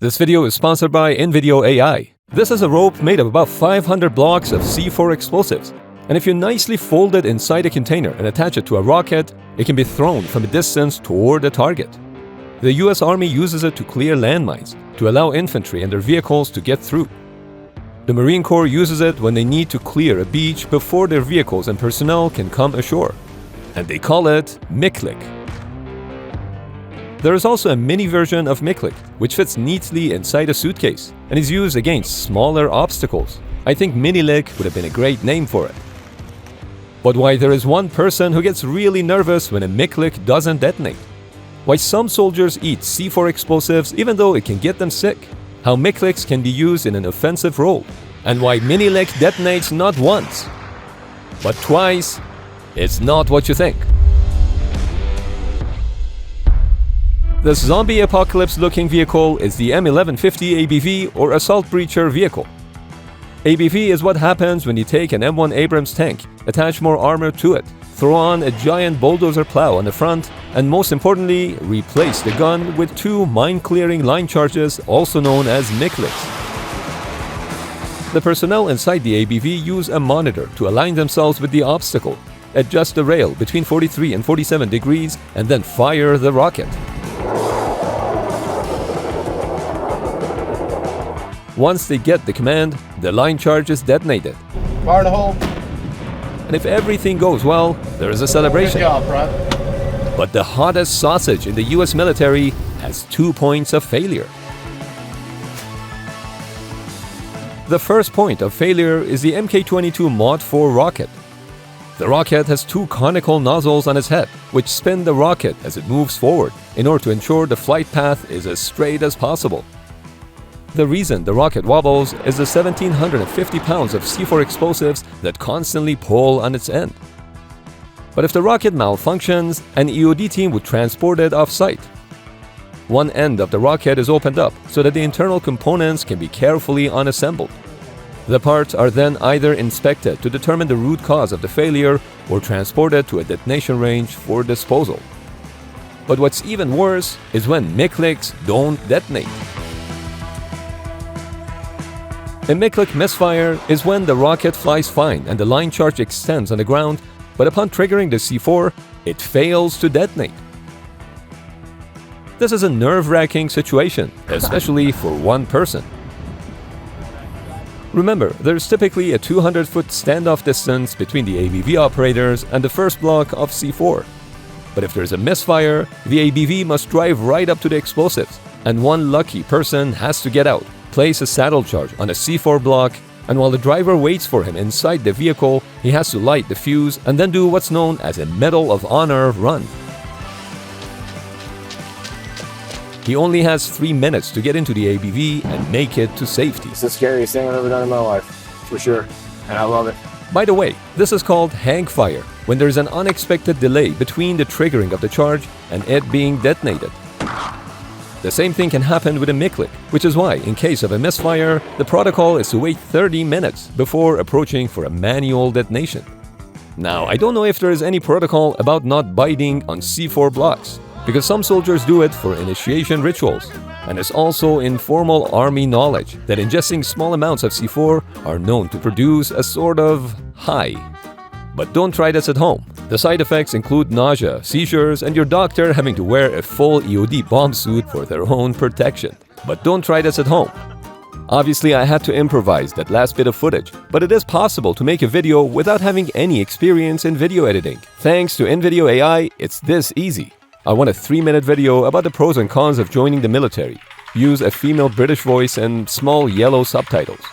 This video is sponsored by invideo AI. This is a rope made of about 500 blocks of C4 explosives. And if you nicely fold it inside a container and attach it to a rocket, it can be thrown from a distance toward the target. The US Army uses it to clear landmines, to allow infantry and their vehicles to get through. The Marine Corps uses it when they need to clear a beach before their vehicles and personnel can come ashore. And they call it MICLIC. There is also a mini version of MICLIC, which fits neatly inside a suitcase and is used against smaller obstacles. I think MINILIC would have been a great name for it. But why there is one person who gets really nervous when a MICLIC doesn't detonate? Why some soldiers eat C4 explosives even though it can get them sick? How MICLICs can be used in an offensive role? And why MINILIC detonates not once, but twice? It's not what you think. This zombie apocalypse-looking vehicle is the M1150 ABV or Assault Breacher vehicle. ABV is what happens when you take an M1 Abrams tank, attach more armor to it, throw on a giant bulldozer plow on the front, and most importantly, replace the gun with two mine-clearing line charges, also known as MICLICs. The personnel inside the ABV use a monitor to align themselves with the obstacle, adjust the rail between 43 and 47 degrees, and then fire the rocket. Once they get the command, the line charge is detonated. Fire in the hole. And if everything goes well, there is a celebration. Good job, Brad. But the hottest sausage in the US military has 2 points of failure. The first point of failure is the Mk-22 Mod 4 rocket. The rocket has two conical nozzles on its head, which spin the rocket as it moves forward in order to ensure the flight path is as straight as possible. The reason the rocket wobbles is the 1,750 pounds of C4 explosives that constantly pull on its end. But if the rocket malfunctions, an EOD team would transport it off-site. One end of the rocket is opened up so that the internal components can be carefully unassembled. The parts are then either inspected to determine the root cause of the failure or transported to a detonation range for disposal. But what's even worse is when MICLICs don't detonate. A MICLIC misfire is when the rocket flies fine and the line charge extends on the ground, but upon triggering the C4, it fails to detonate. This is a nerve-wracking situation, especially for one person. Remember, there's typically a 200-foot standoff distance between the ABV operators and the first block of C4. But if there's a misfire, the ABV must drive right up to the explosives, and one lucky person has to get out, place a saddle charge on a C4 block, and while the driver waits for him inside the vehicle, he has to light the fuse and then do what's known as a Medal of Honor run. He only has 3 minutes to get into the ABV and make it to safety. It's the scariest thing I've ever done in my life, for sure, and I love it. By the way, this is called hang fire, when there's an unexpected delay between the triggering of the charge and it being detonated. The same thing can happen with a MICLIC, which is why, in case of a misfire, the protocol is to wait 30 minutes before approaching for a manual detonation. Now, I don't know if there is any protocol about not biting on C4 blocks, because some soldiers do it for initiation rituals, and it's also informal army knowledge that ingesting small amounts of C4 are known to produce a sort of high. But don't try this at home. The side effects include nausea, seizures, and your doctor having to wear a full EOD bomb suit for their own protection. But don't try this at home. Obviously, I had to improvise that last bit of footage, but it is possible to make a video without having any experience in video editing. Thanks to invideo AI, it's this easy. I want a 3-minute video about the pros and cons of joining the military. Use a female British voice and small yellow subtitles.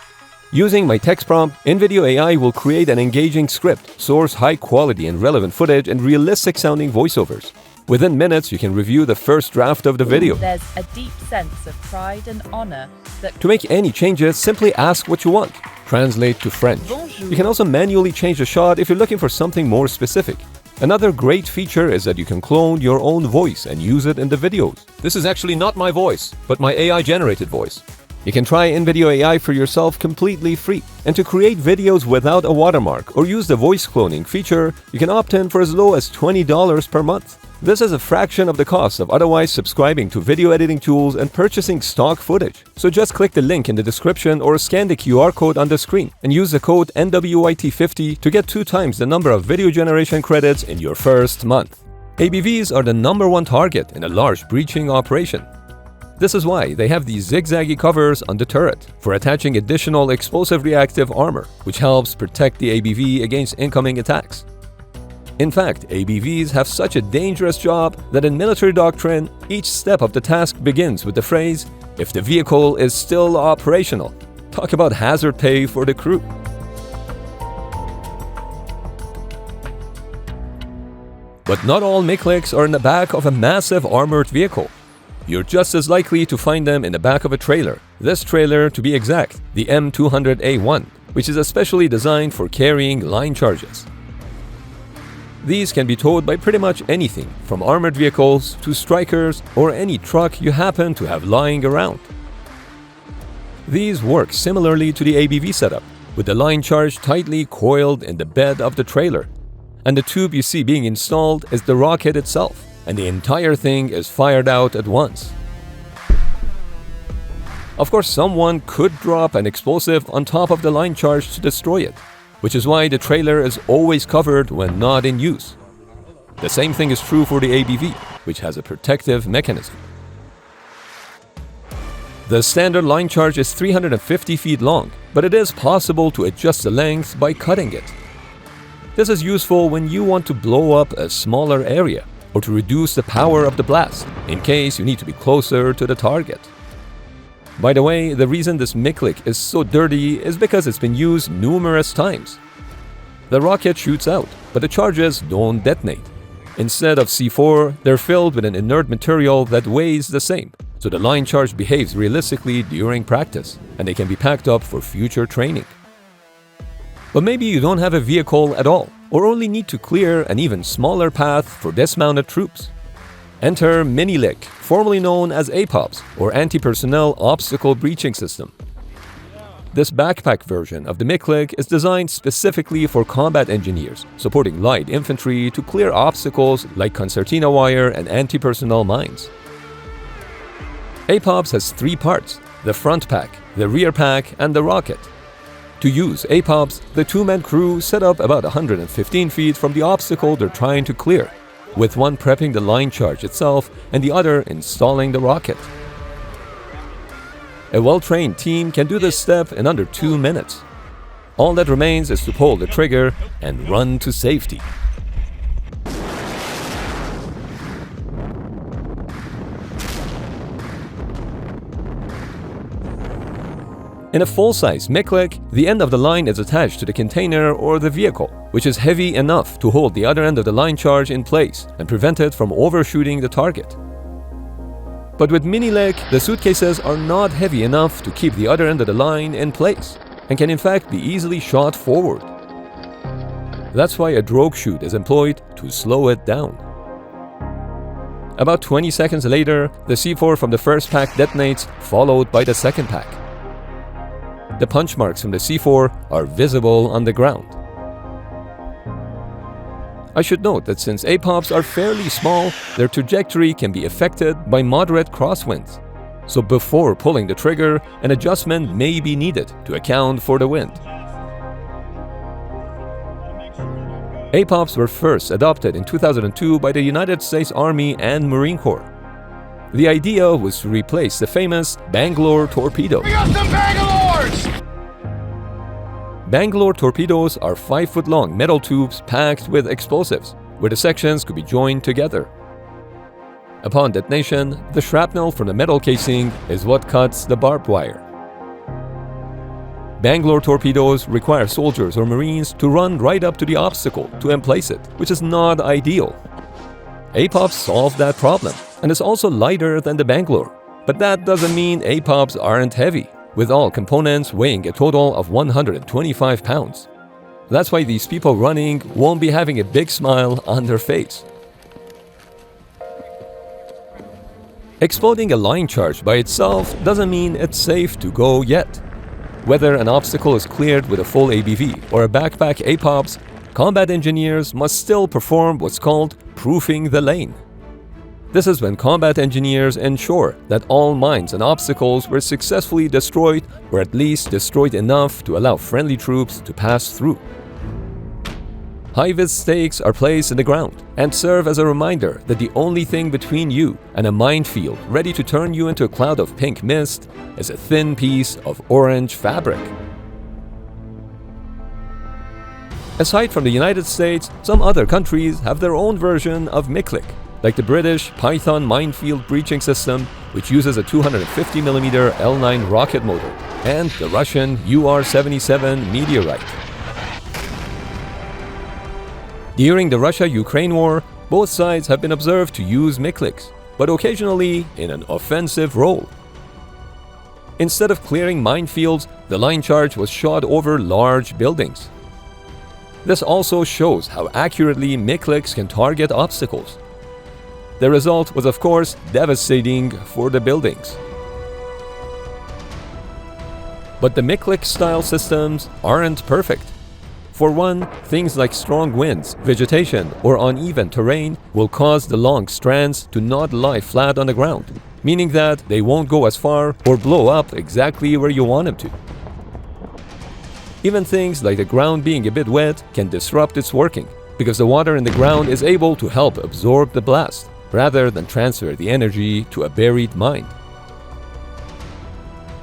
Using my text prompt, invideo AI will create an engaging script, source high-quality and relevant footage and realistic-sounding voiceovers. Within minutes, you can review the first draft of the video. There's a deep sense of pride and honor that... To make any changes, simply ask what you want. Translate to French. You can also manually change the shot if you're looking for something more specific. Another great feature is that you can clone your own voice and use it in the videos. This is actually not my voice, but my AI-generated voice. You can try InVideo AI for yourself completely free. And to create videos without a watermark or use the voice cloning feature, you can opt in for as low as $20 per month. This is a fraction of the cost of otherwise subscribing to video editing tools and purchasing stock footage. So just click the link in the description or scan the QR code on the screen and use the code NWIT50 to get 2 times the number of video generation credits in your first month. ABVs are the #1 target in a large breaching operation. This is why they have these zigzaggy covers on the turret for attaching additional explosive reactive armor, which helps protect the ABV against incoming attacks. In fact, ABVs have such a dangerous job that in military doctrine, each step of the task begins with the phrase, "If the vehicle is still operational." Talk about hazard pay for the crew. But not all MICLICs are in the back of a massive armored vehicle. You're just as likely to find them in the back of a trailer. This trailer, to be exact, the M200A1, which is especially designed for carrying line charges. These can be towed by pretty much anything, from armored vehicles to strikers or any truck you happen to have lying around. These work similarly to the ABV setup, with the line charge tightly coiled in the bed of the trailer. And the tube you see being installed is the rocket itself, and the entire thing is fired out at once. Of course, someone could drop an explosive on top of the line charge to destroy it, which is why the trailer is always covered when not in use. The same thing is true for the ABV, which has a protective mechanism. The standard line charge is 350 feet long, but it is possible to adjust the length by cutting it. This is useful when you want to blow up a smaller area or to reduce the power of the blast, in case you need to be closer to the target. By the way, the reason this MICLIC is so dirty is because it's been used numerous times. The rocket shoots out, but the charges don't detonate. Instead of C4, they're filled with an inert material that weighs the same, so the line charge behaves realistically during practice, and they can be packed up for future training. But maybe you don't have a vehicle at all, or only need to clear an even smaller path for dismounted troops. Enter MINILIC, formerly known as APOBS, or Anti-Personnel Obstacle Breaching System. This backpack version of the MICLIC is designed specifically for combat engineers, supporting light infantry to clear obstacles like concertina wire and anti-personnel mines. APOBS has 3 parts: the front pack, the rear pack, and the rocket. To use APOBS, the 2-man crew set up about 115 feet from the obstacle they're trying to clear, with one prepping the line charge itself and the other installing the rocket. A well-trained team can do this step in under 2 minutes. All that remains is to pull the trigger and run to safety. In a full-size MICLIC, the end of the line is attached to the container or the vehicle, which is heavy enough to hold the other end of the line charge in place and prevent it from overshooting the target. But with MINILIC, the suitcases are not heavy enough to keep the other end of the line in place, and can in fact be easily shot forward. That's why a drogue chute is employed to slow it down. About 20 seconds later, the C4 from the first pack detonates, followed by the second pack. The punch marks from the C4 are visible on the ground. I should note that since APOBs are fairly small, their trajectory can be affected by moderate crosswinds. So before pulling the trigger, an adjustment may be needed to account for the wind. APOBs were first adopted in 2002 by the United States Army and Marine Corps. The idea was to replace the famous Bangalore torpedo. We got some Bangalores! Bangalore torpedoes are 5-foot-long metal tubes packed with explosives, where the sections could be joined together. Upon detonation, the shrapnel from the metal casing is what cuts the barbed wire. Bangalore torpedoes require soldiers or marines to run right up to the obstacle to emplace it, which is not ideal. APOBs solved that problem, and is also lighter than the Bangalore. But that doesn't mean APOBs aren't heavy, with all components weighing a total of 125 pounds. That's why these people running won't be having a big smile on their face. Exploding a line charge by itself doesn't mean it's safe to go yet. Whether an obstacle is cleared with a full ABV or a backpack APOBS, combat engineers must still perform what's called proofing the lane. This is when combat engineers ensure that all mines and obstacles were successfully destroyed or at least destroyed enough to allow friendly troops to pass through. High-vis stakes are placed in the ground and serve as a reminder that the only thing between you and a minefield ready to turn you into a cloud of pink mist is a thin piece of orange fabric. Aside from the United States, some other countries have their own version of MICLIC, like the British Python minefield breaching system, which uses a 250mm L9 rocket motor, and the Russian UR-77 meteorite. During the Russia-Ukraine war, both sides have been observed to use MICLICs, but occasionally in an offensive role. Instead of clearing minefields, the line charge was shot over large buildings. This also shows how accurately MICLICs can target obstacles. The result was, of course, devastating for the buildings. But the MICLIC-style systems aren't perfect. For one, things like strong winds, vegetation, or uneven terrain will cause the long strands to not lie flat on the ground, meaning that they won't go as far or blow up exactly where you want them to. Even things like the ground being a bit wet can disrupt its working, because the water in the ground is able to help absorb the blast, rather than transfer the energy to a buried mine.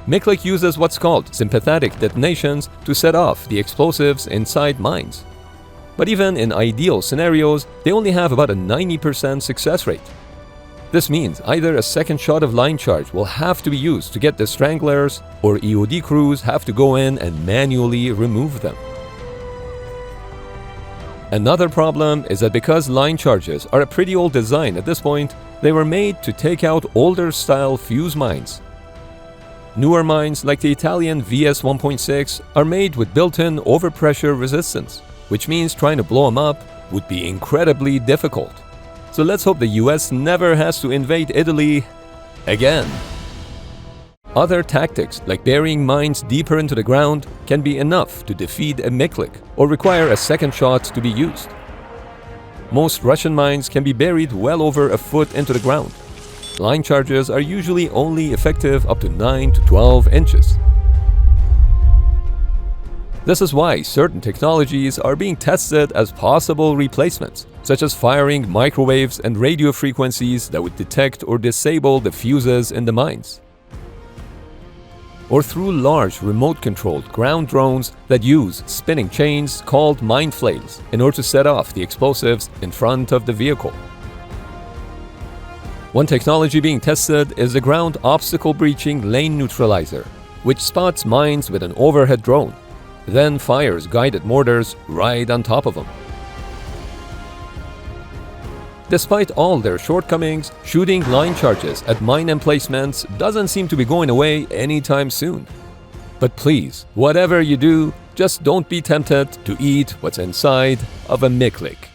MICLIC uses what's called sympathetic detonations to set off the explosives inside mines. But even in ideal scenarios, they only have about a 90% success rate. This means either a second shot of line charge will have to be used to get the stranglers, or EOD crews have to go in and manually remove them. Another problem is that because line charges are a pretty old design at this point, they were made to take out older style fuse mines. Newer mines like the Italian VS 1.6 are made with built-in overpressure resistance, which means trying to blow them up would be incredibly difficult. So let's hope the US never has to invade Italy again. Other tactics, like burying mines deeper into the ground, can be enough to defeat a MICLIC or require a second shot to be used. Most Russian mines can be buried well over a foot into the ground. Line charges are usually only effective up to 9 to 12 inches. This is why certain technologies are being tested as possible replacements, such as firing microwaves and radio frequencies that would detect or disable the fuses in the mines. Or through large remote-controlled ground drones that use spinning chains called mine flails in order to set off the explosives in front of the vehicle. One technology being tested is the ground obstacle breaching lane neutralizer, which spots mines with an overhead drone, then fires guided mortars right on top of them. Despite all their shortcomings, shooting line charges at mine emplacements doesn't seem to be going away anytime soon. But please, whatever you do, just don't be tempted to eat what's inside of a MICLIC.